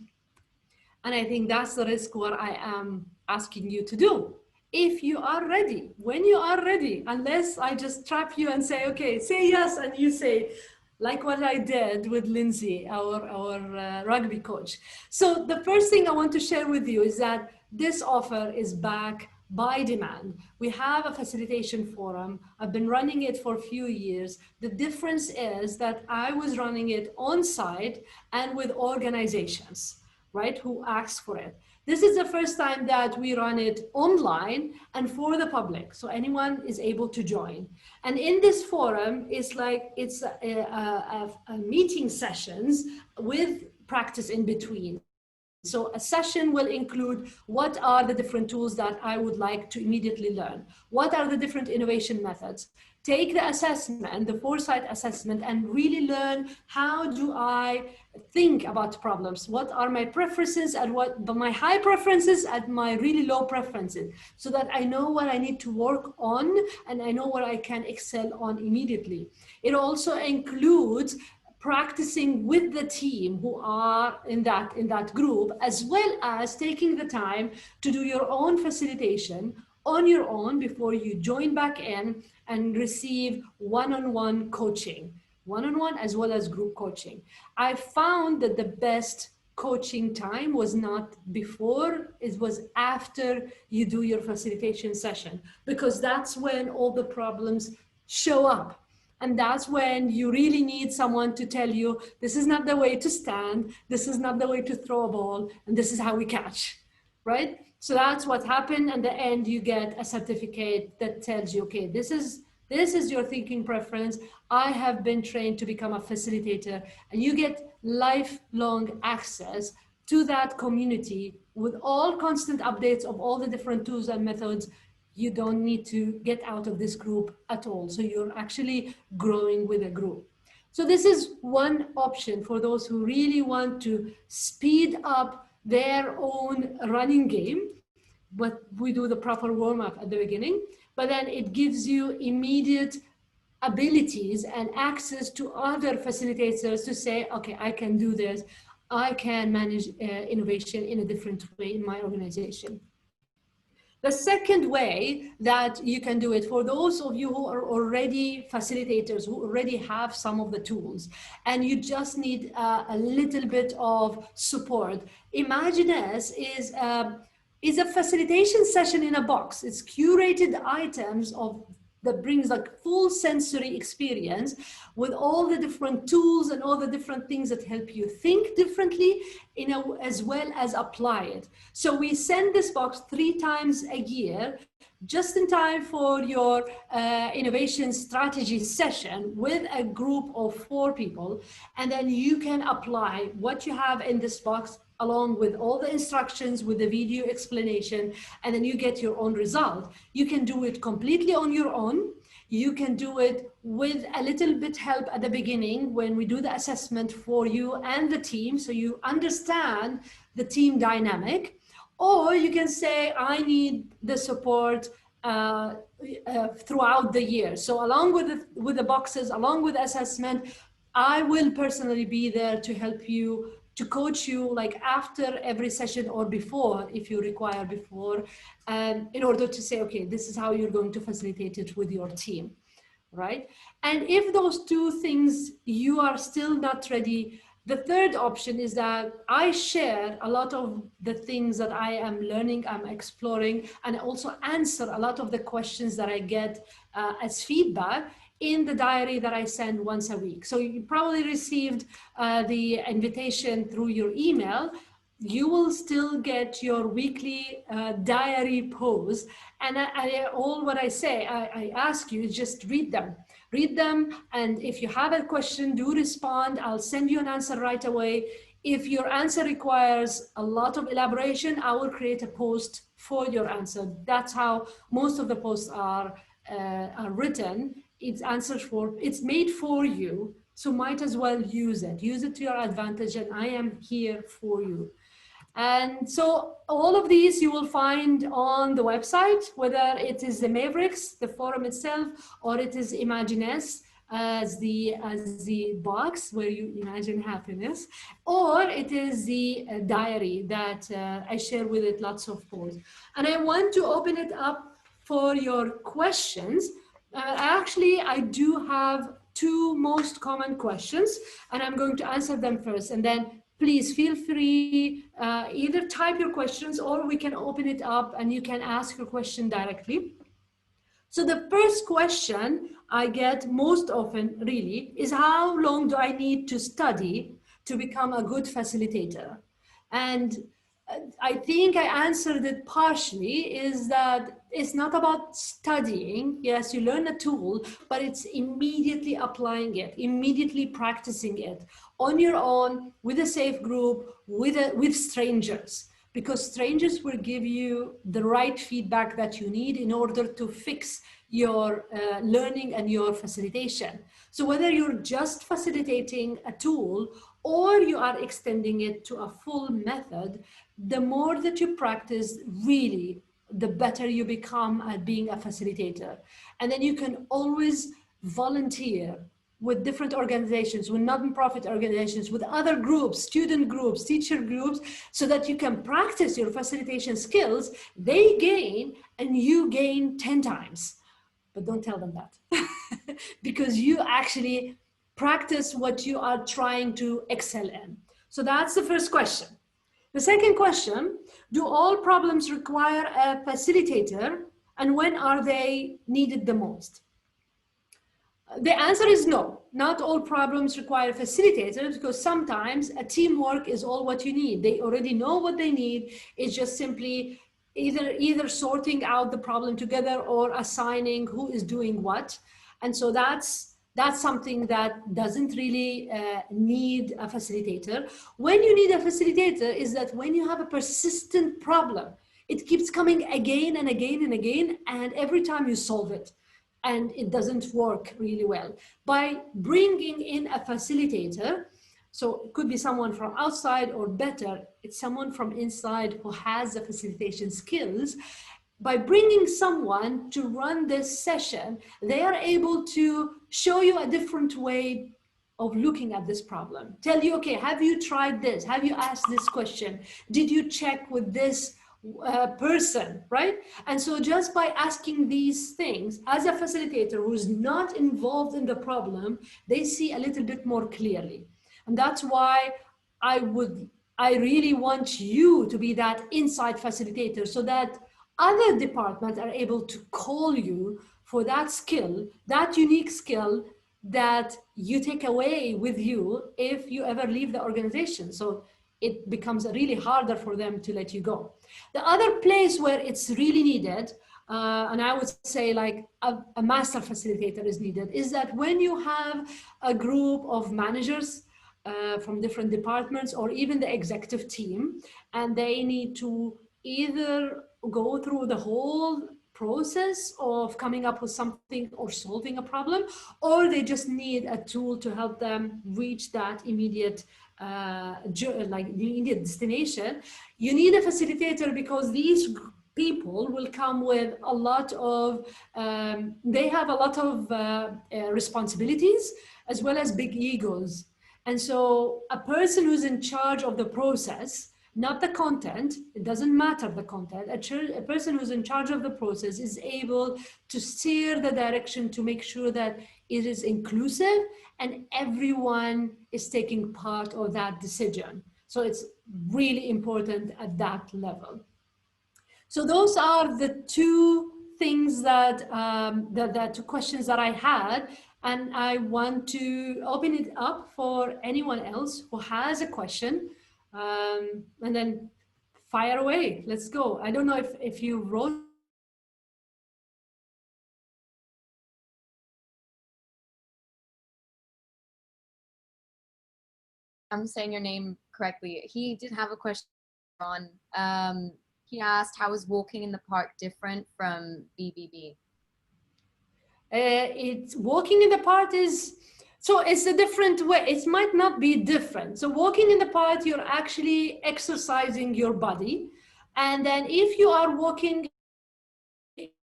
S1: And I think that's the risk what I am asking you to do. If you are ready, when you are ready, unless I just trap you and say, okay, say yes, and you say, like what I did with Lindsay, our rugby coach. So the first thing I want to share with you is that this offer is back by demand. We have a facilitation forum. I've been running it for a few years. The difference is that I was running it on site and with organizations, right, who asked for it. This is the first time that we run it online and for the public, so anyone is able to join. And in this forum, it's a meeting sessions with practice in between. So a session will include what are the different tools that I would like to immediately learn? What are the different innovation methods? Take the assessment, the foresight assessment, and really learn how do I think about problems? What are my preferences and what my high preferences and my really low preferences, so that I know what I need to work on and I know what I can excel on immediately. It also includes practicing with the team who are in that group, as well as taking the time to do your own facilitation on your own before you join back in and receive one-on-one coaching, one-on-one as well as group coaching. I found that the best coaching time was not before, it was after you do your facilitation session, because that's when all the problems show up. And that's when you really need someone to tell you, this is not the way to stand, this is not the way to throw a ball, and this is how we catch, right? So that's what happened. At the end, you get a certificate that tells you, okay, this is your thinking preference. I have been trained to become a facilitator, and you get lifelong access to that community with all constant updates of all the different tools and methods. You don't need to get out of this group at all. So you're actually growing with a group. So this is one option for those who really want to speed up their own running game. But we do the proper warm-up at the beginning, but then it gives you immediate abilities and access to other facilitators to say, okay, I can do this. I can manage innovation in a different way in my organization. The second way that you can do it, for those of you who are already facilitators, who already have some of the tools, and you just need a little bit of support, imaginess is a facilitation session in a box. It's curated items that brings like full sensory experience with all the different tools and all the different things that help you think differently as well as apply it. So we send this box 3 times a year, just in time for your innovation strategy session with a group of 4 people. And then you can apply what you have in this box along with all the instructions, with the video explanation, and then you get your own result. You can do it completely on your own. You can do it with a little bit help at the beginning when we do the assessment for you and the team, so you understand the team dynamic. Or you can say, I need the support throughout the year. So along with the boxes, along with assessment, I will personally be there to help you, to coach you like after every session or before, if you require before, in order to say, okay, this is how you're going to facilitate it with your team, right? And if those 2 things, you are still not ready, the third option is that I share a lot of the things that I am learning, I'm exploring, and also answer a lot of the questions that I get as feedback in the diary that I send once a week. So you probably received the invitation through your email. You will still get your weekly diary post. And all what I say, I ask you is just read them. Read them, and if you have a question, do respond. I'll send you an answer right away. If your answer requires a lot of elaboration, I will create a post for your answer. That's how most of the posts are written. It's made for you, so might as well use it to your advantage, and I am here for you. And so all of these you will find on the website, whether it is the Mavericks, the forum itself, or it is Imaginess as the box where you imagine happiness, or it is the diary that I share with it lots of posts. And I want to open it up for your questions. Actually, I do have 2 most common questions, and I'm going to answer them first. And then please feel free, either type your questions or we can open it up and you can ask your question directly. So the first question I get most often really is, how long do I need to study to become a good facilitator? And I think I answered it partially, is that it's not about studying. Yes, you learn a tool, but it's immediately applying it, immediately practicing it on your own, with a safe group, with strangers, because strangers will give you the right feedback that you need in order to fix your learning and your facilitation. So whether you're just facilitating a tool or you are extending it to a full method, the more that you practice, really, the better you become at being a facilitator. And then you can always volunteer with different organizations, with non-profit organizations, with other groups, student groups, teacher groups, so that you can practice your facilitation skills. They gain and you gain 10 times. But don't tell them that because you actually practice what you are trying to excel in. So that's the first question. The second question, do all problems require a facilitator, and when are they needed the most? The answer is no. Not all problems require facilitators, because sometimes a teamwork is all what you need. They already know what they need. It's just simply either sorting out the problem together or assigning who is doing what. And so that's something that doesn't really need a facilitator. When you need a facilitator is that when you have a persistent problem, it keeps coming again and again and again, and every time you solve it, and it doesn't work really well. By bringing in a facilitator, so it could be someone from outside, or better, it's someone from inside who has the facilitation skills. By bringing someone to run this session, they are able to show you a different way of looking at this problem. Tell you, okay, have you tried this? Have you asked this question? Did you check with this person, right? And so just by asking these things, as a facilitator who's not involved in the problem, they see a little bit more clearly. And that's why I really want you to be that inside facilitator, so that other departments are able to call you for that skill, that unique skill that you take away with you if you ever leave the organization. So it becomes really harder for them to let you go. The other place where it's really needed, and I would say like a master facilitator is needed, is that when you have a group of managers from different departments, or even the executive team, and they need to either go through the whole process of coming up with something or solving a problem, or they just need a tool to help them reach that immediate like the immediate destination. You need a facilitator, because these people will come with a lot of, they have a lot of responsibilities, as well as big egos. And so a person who's in charge of the process, not the content, it doesn't matter the content, a person who's in charge of the process is able to steer the direction to make sure that it is inclusive and everyone is taking part of that decision. So it's really important at that level. So those are the two things that, the two questions that I had. And I want to open it up for anyone else who has a question. And then fire away, let's go. I don't know if you wrote.
S3: I'm saying your name correctly. He did have a question on, he asked, how is walking in the park different from BBB?
S1: It's walking in the park is, so it's a different way. It might not be different. So walking in the park, you're actually exercising your body. And then if you are walking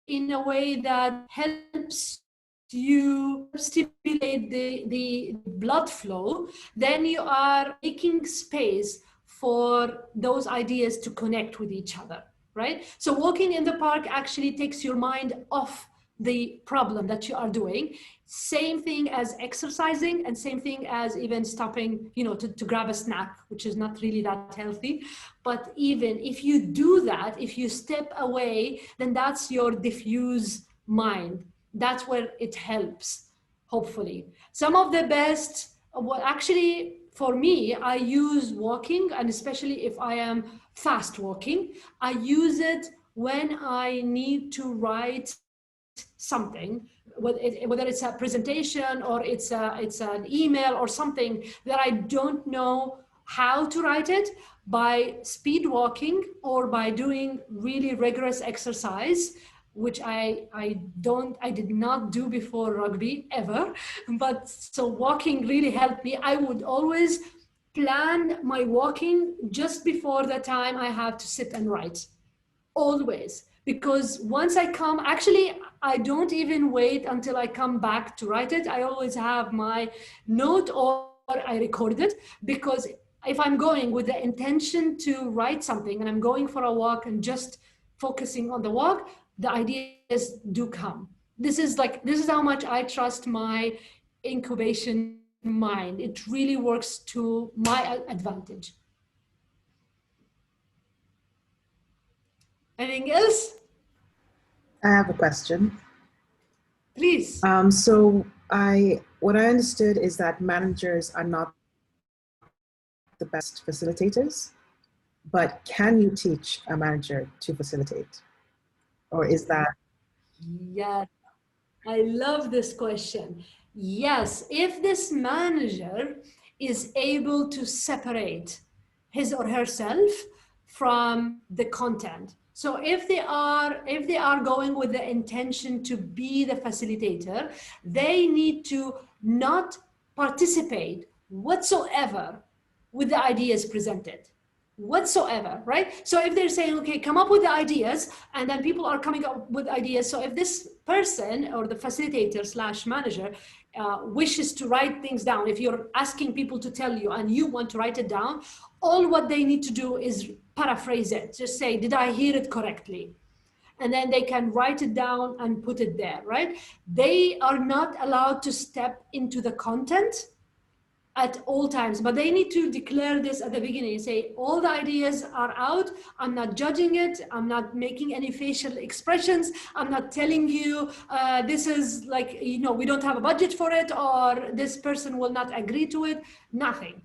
S1: in a way that helps you stimulate the blood flow, then you are making space for those ideas to connect with each other, right? So walking in the park actually takes your mind off the problem that you are doing. Same thing as exercising, and same thing as even stopping, you know, to grab a snack, which is not really that healthy. But even if you do that, if you step away, then that's your diffuse mind. That's where it helps, hopefully. Some of the best, well, actually, for me, I use walking, and especially if I am fast walking, I use it when I need to write something, whether it's a presentation or it's an email or something that I don't know how to write it, by speed walking or by doing really rigorous exercise, which I did not do before rugby ever. But so walking really helped me. I would always plan my walking just before the time I have to sit and write, always. Because once I come, actually, I don't even wait until I come back to write it. I always have my note or I record it, because if I'm going with the intention to write something and I'm going for a walk and just focusing on the walk, the ideas do come. This is how much I trust my incubation mind. It really works to my advantage. Anything else?
S4: I have a question.
S1: Please.
S4: So what I understood is that managers are not the best facilitators, but can you teach a manager to facilitate? Or is that?
S1: Yeah, I love this question. Yes, if this manager is able to separate his or herself from the content. So if they are going with the intention to be the facilitator, they need to not participate whatsoever with the ideas presented whatsoever, right? So if they're saying, okay, come up with the ideas, and then people are coming up with ideas. So if this person or the facilitator slash manager wishes to write things down, if you're asking people to tell you and you want to write it down, all what they need to do is paraphrase it. Just say, did I hear it correctly? And then they can write it down and put it there, right? They are not allowed to step into the content at all times, but they need to declare this at the beginning, say all the ideas are out, I'm not judging it, I'm not making any facial expressions, I'm not telling you this is like, you know, we don't have a budget for it, or this person will not agree to it, nothing,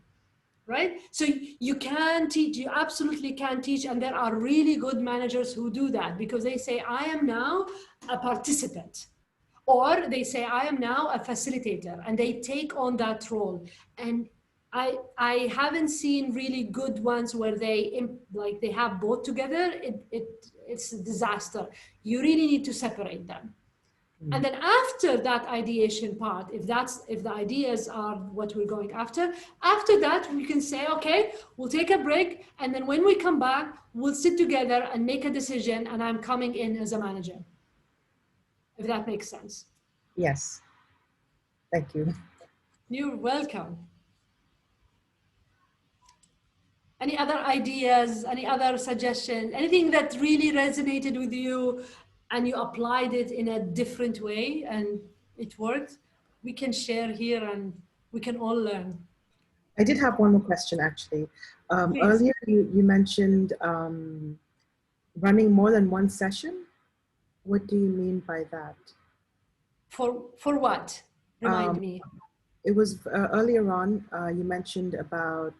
S1: right? So you can teach, you absolutely can teach, and there are really good managers who do that, because they say, I am now a participant. Or they say, I am now a facilitator, and they take on that role. And I haven't seen really good ones where they have both together. It's a disaster. You really need to separate them. Mm-hmm. And then after that ideation part, if the ideas are what we're going after that, we can say, okay, we'll take a break. And then when we come back, we'll sit together and make a decision. And I'm coming in as a manager. If that makes sense.
S4: Yes. Thank you.
S1: You're welcome. Any other ideas, any other suggestions, anything that really resonated with you and you applied it in a different way and it worked? We can share here and we can all learn.
S4: I did have one more question, actually. Earlier, you mentioned running more than one session. What do you mean by that?
S1: For what? Remind me.
S4: It was earlier on, you mentioned about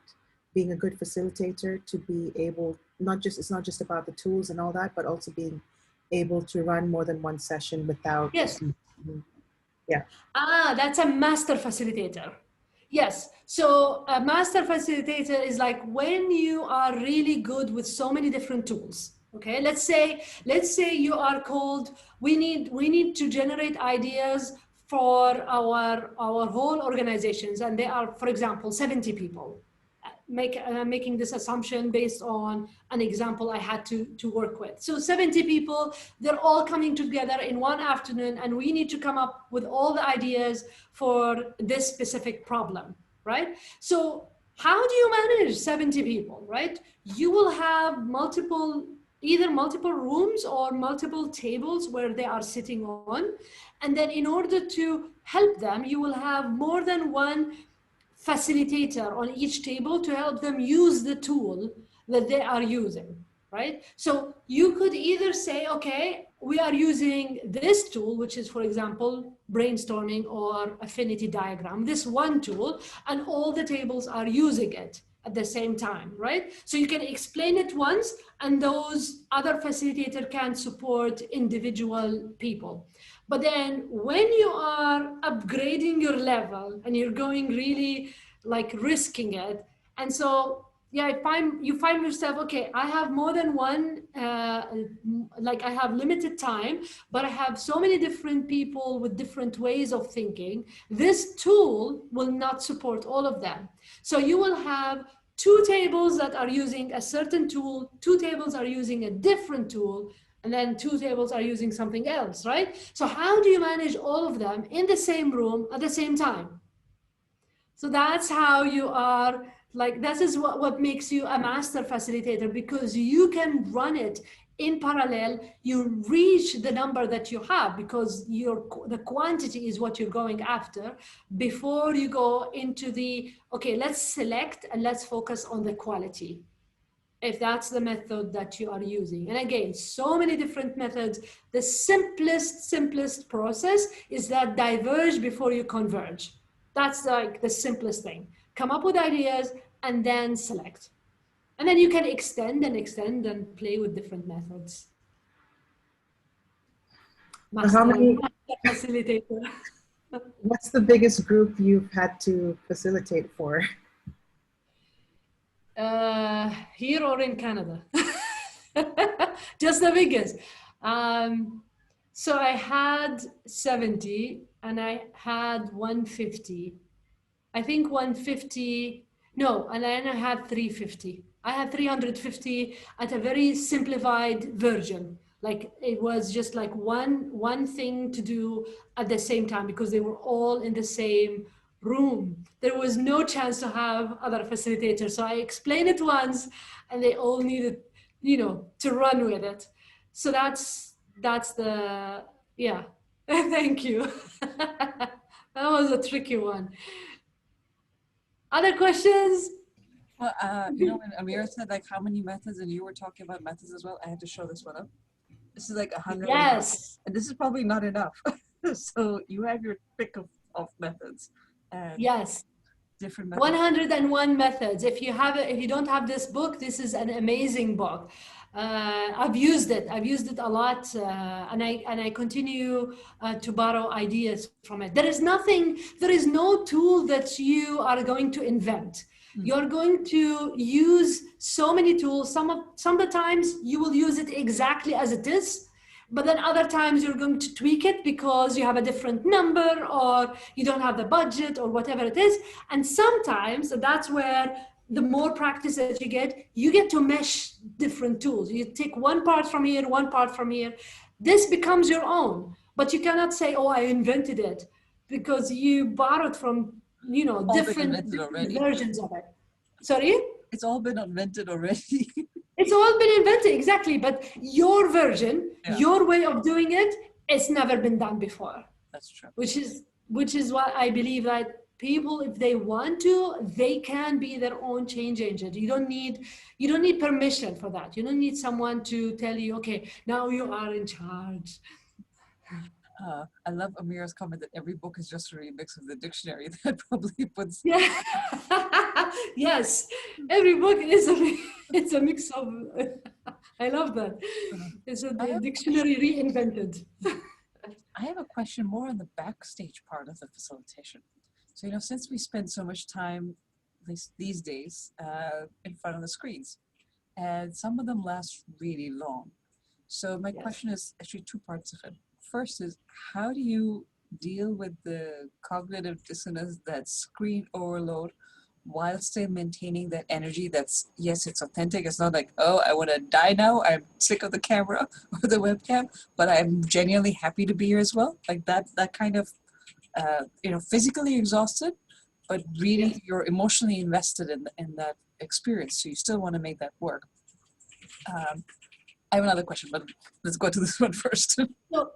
S4: being a good facilitator, to be able, it's not just about the tools and all that, but also being able to run more than one session without.
S1: Yes.
S4: Yeah.
S1: That's a master facilitator. Yes. So a master facilitator is like when you are really good with so many different tools. Okay, let's say you are called, we need to generate ideas for our whole organizations, and they are, for example, 70 people. Making this assumption based on an example I had to work with. So 70 people, they're all coming together in one afternoon, and we need to come up with all the ideas for this specific problem, right? So how do you manage 70 people, right? You will have either multiple rooms or multiple tables where they are sitting on. And then in order to help them, you will have more than one facilitator on each table to help them use the tool that they are using, right? So you could either say, okay, we are using this tool, which is, for example, brainstorming or affinity diagram, this one tool, and all the tables are using it at the same time, right? So you can explain it once, and those other facilitator can support individual people. But then when you are upgrading your level and you're going really like risking it, and so yeah, you find yourself, okay, I have more than one, like I have limited time, but I have so many different people with different ways of thinking. This tool will not support all of them. So you will have 2 tables that are using a certain tool, 2 tables are using a different tool, and then 2 tables are using something else, right? So how do you manage all of them in the same room at the same time? So that's how you are, like, this is what makes you a master facilitator, because you can run it in parallel. You reach the number that you have because the quantity is what you're going after before you go into the, okay, let's select and let's focus on the quality, if that's the method that you are using. And again, so many different methods. The simplest process is that diverge before you converge. That's like the simplest thing. Come up with ideas and then select. And then you can extend and play with different methods.
S4: How many,
S1: Master facilitator.
S4: what's the biggest group you've had to facilitate for?
S1: Here or in Canada? Just the biggest. So I had 70 and I had 150. I think 150, no, and then I had 350. I had 350 at a very simplified version. Like it was just like one thing to do at the same time because they were all in the same room. There was no chance to have other facilitators. So I explained it once and they all needed, to run with it. So that's the, yeah, thank you. That was a tricky one. Other questions?
S5: Well, when Amir said like how many methods, and you were talking about methods as well, I had to show this one up. This is like 100.
S1: Yes.
S5: And this is probably not enough. So you have your pick of methods. And
S1: yes.
S5: Different methods.
S1: 101 methods. If you don't have this book, this is an amazing book. I've used it a lot, and I continue to borrow ideas from it. There is no tool that you are going to invent. You're going to use so many tools. Sometimes you will use it exactly as it is, but then other times you're going to tweak it because you have a different number or you don't have the budget or whatever it is. And sometimes that's where the more practice that you get to mesh different tools. You take one part from here, one part from here. This becomes your own, but you cannot say, oh, I invented it, because you borrowed from, different versions of it. Sorry?
S5: It's all been invented already.
S1: It's all been invented, exactly. But your version, your way of doing it, it's never been done before.
S5: That's true.
S1: Which is what I believe, that people, if they want to, they can be their own change agent. You don't need permission for that. You don't need someone to tell you, okay, now you are in charge.
S5: I love Amir's comment that every book is just a remix of the dictionary. That probably puts.
S1: Yeah. Yes, every book is it's a mix of. I love that. It's a dictionary reinvented.
S5: I have a question more on the backstage part of the facilitation. So, since we spend so much time these days in front of the screens, and some of them last really long. So my question is actually 2 parts of it. First is, how do you deal with the cognitive dissonance, that screen overload, while still maintaining that energy that's, yes, it's authentic. It's not like, oh, I want to die now. I'm sick of the camera or the webcam, but I'm genuinely happy to be here as well. Like that kind of, physically exhausted, but really you're emotionally invested in that experience. So you still want to make that work. I have another question, but let's go to this one first.
S1: So,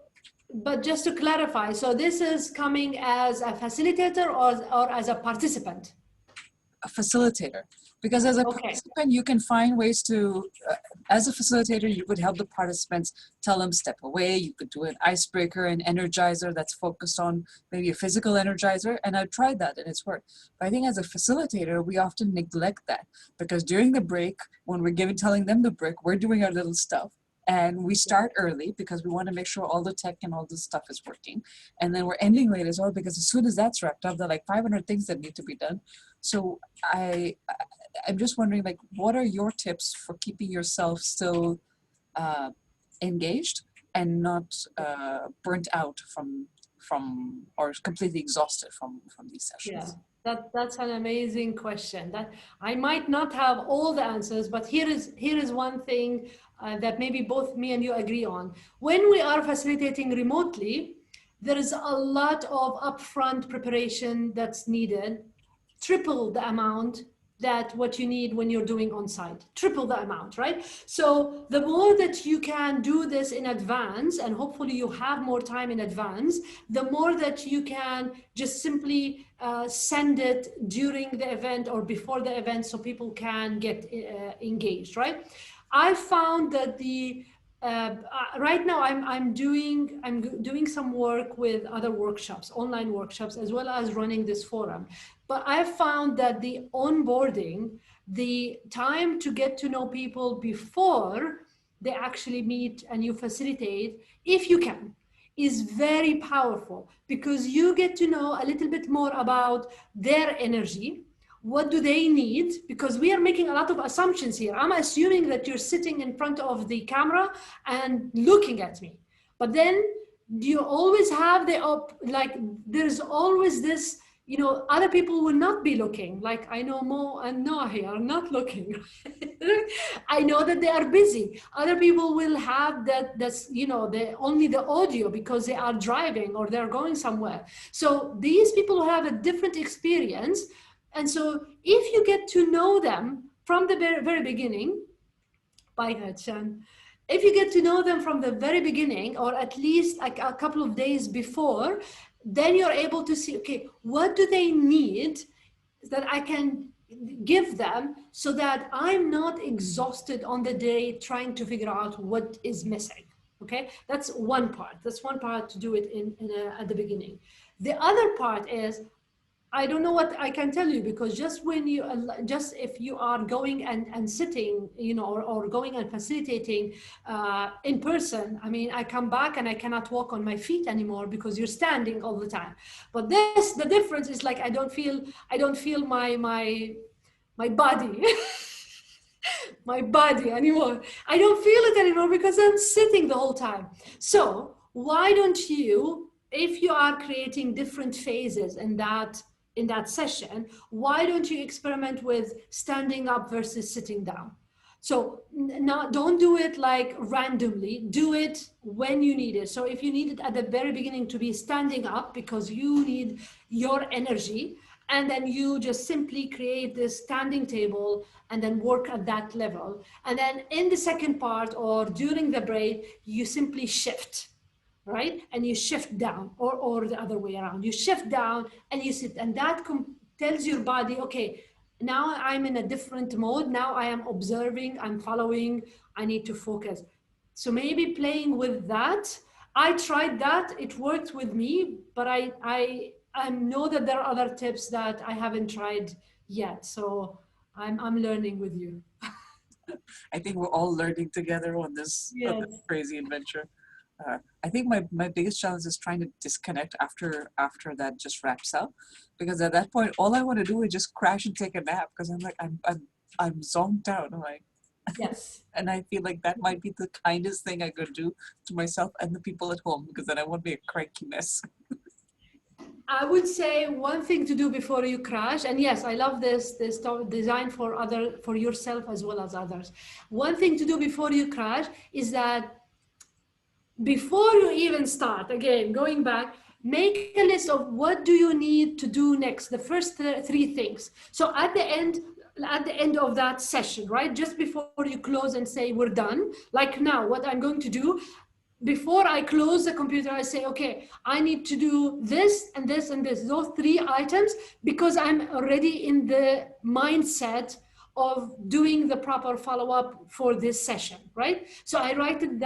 S1: but just to clarify, so this is coming as a facilitator or as a participant?
S5: a facilitator, because as a
S1: Okay.
S5: participant, you can find ways to, as a facilitator, you could help the participants, tell them step away. You could do an icebreaker, an energizer that's focused on maybe a physical energizer. And I've tried that and it's worked. But I think as a facilitator, we often neglect that, because during the break, when we're telling them the break, we're doing our little stuff. And we start early because we want to make sure all the tech and all this stuff is working. And then we're ending late as well, because as soon as that's wrapped up, there are like 500 things that need to be done. So I'm just wondering, like, what are your tips for keeping yourself still engaged and not burnt out from or completely exhausted from these sessions?
S1: Yeah, that's an amazing question. That I might not have all the answers, but here is one thing that maybe both me and you agree on. When we are facilitating remotely, there is a lot of upfront preparation that's needed, triple the amount that what you need when you're doing on site, triple the amount, right? So the more that you can do this in advance, and hopefully you have more time in advance, the more that you can just simply send it during the event or before the event so people can get engaged, right? I found that right now I'm doing some work with other workshops, online workshops, as well as running this forum. But I found that the onboarding, the time to get to know people before they actually meet and you facilitate, if you can, is very powerful, because you get to know a little bit more about their energy. What do they need? Because we are making a lot of assumptions here. I'm assuming that you're sitting in front of the camera and looking at me. But then you always have there's always this, other people will not be looking. Like I know Mo and Nahi are not looking. I know that they are busy. Other people will have that's only the audio because they are driving or they're going somewhere. So these people have a different experience. And so if you get to know them from the very, very beginning, bye Hachan, if you get to know them from the very beginning, or at least like a couple of days before, then you're able to see, okay, what do they need that I can give them so that I'm not exhausted on the day trying to figure out what is missing. Okay, that's one part. That's one part to do it at the beginning. The other part is, I don't know what I can tell you, because just if you are going and sitting, or going and facilitating in person, I mean, I come back and I cannot walk on my feet anymore because you're standing all the time. But the difference is like, I don't feel my body, my body anymore. I don't feel it anymore because I'm sitting the whole time. So why don't you, if you are creating different phases in that session, why don't you experiment with standing up versus sitting down? So don't do it like randomly, do it when you need it. So if you need it at the very beginning to be standing up because you need your energy, and then you just simply create this standing table and then work at that level. And then in the second part or during the break, you simply shift, right? And you shift down, or the other way around. You shift down and you sit, and that tells your body, okay, now I'm in a different mode. Now I am observing, I'm following, I need to focus. So maybe playing with that. I tried that, it worked with me, but I know that there are other tips that I haven't tried yet. So I'm learning with you.
S5: I think we're all learning together on this crazy adventure. I think my biggest challenge is trying to disconnect after that just wraps up, because at that point all I want to do is just crash and take a nap, because I'm like I'm zonked out. I'm like,
S1: yes.
S5: And I feel like that might be the kindest thing I could do to myself and the people at home, because then I won't be a cranky mess.
S1: I would say one thing to do before you crash, and yes, I love this design for yourself as well as others. One thing to do before you crash is that before you even start, again, going back, make a list of what do you need to do next, the first three things. So at the end of that session, right, just before you close and say we're done, like now, what I'm going to do, before I close the computer, I say, okay, I need to do this and this and this, those 3 items, because I'm already in the mindset of doing the proper follow-up for this session, right? So I write them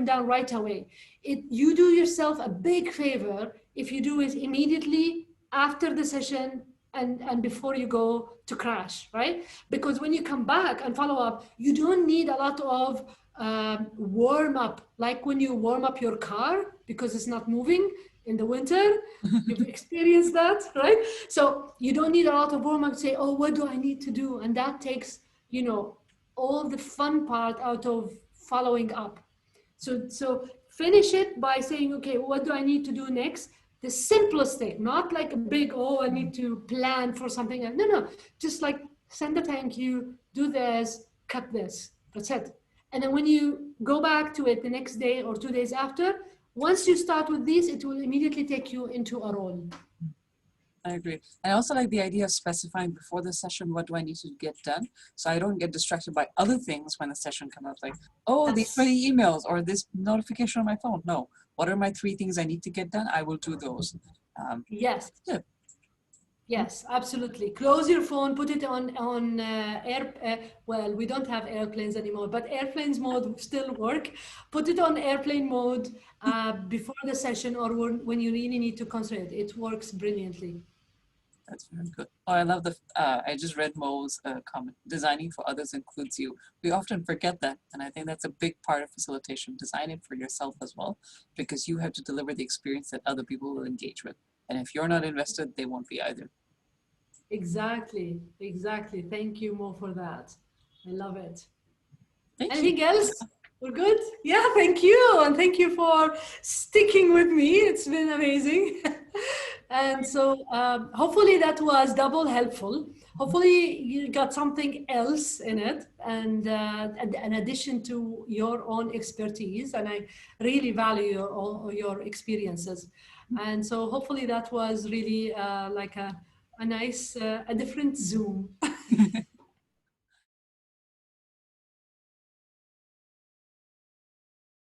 S1: down right away. You do yourself a big favor if you do it immediately after the session and before you go to crash, right? Because when you come back and follow up, you don't need a lot of warm up, like when you warm up your car because it's not moving in the winter. You've experienced that, right? So you don't need a lot of warm up to say, oh, what do I need to do? And that takes, you know, all the fun part out of following up. So finish it by saying, okay, what do I need to do next? The simplest thing, not like a big, oh, I need to plan for something. No, just like send a thank you, do this, cut this. That's it. And then when you go back to it the next day or 2 days after, once you start with these, it will immediately take you into a role.
S5: I agree. I also like the idea of specifying before the session, what do I need to get done? So I don't get distracted by other things when the session comes up, like, oh, these 20 emails or this notification on my phone. No, what are my 3 things I need to get done? I will do those.
S1: Yes.
S5: Yeah.
S1: Yes, absolutely. Close your phone, put it on well, we don't have airplanes anymore, but airplanes mode still work. Put it on airplane mode before the session or when you really need to concentrate. It works brilliantly.
S5: That's very good. Oh, I love I just read Mo's comment. Designing for others includes you. We often forget that. And I think that's a big part of facilitation. Design it for yourself as well, because you have to deliver the experience that other people will engage with. And if you're not invested, they won't be either.
S1: Exactly. Thank you, Mo, for that. I love it.
S5: Anything
S1: else? We're good? Yeah, thank you. And thank you for sticking with me. It's been amazing. And so hopefully that was double helpful. Hopefully you got something else in it, and in addition to your own expertise. And I really value all your experiences. And so hopefully that was really like a nice, a different Zoom.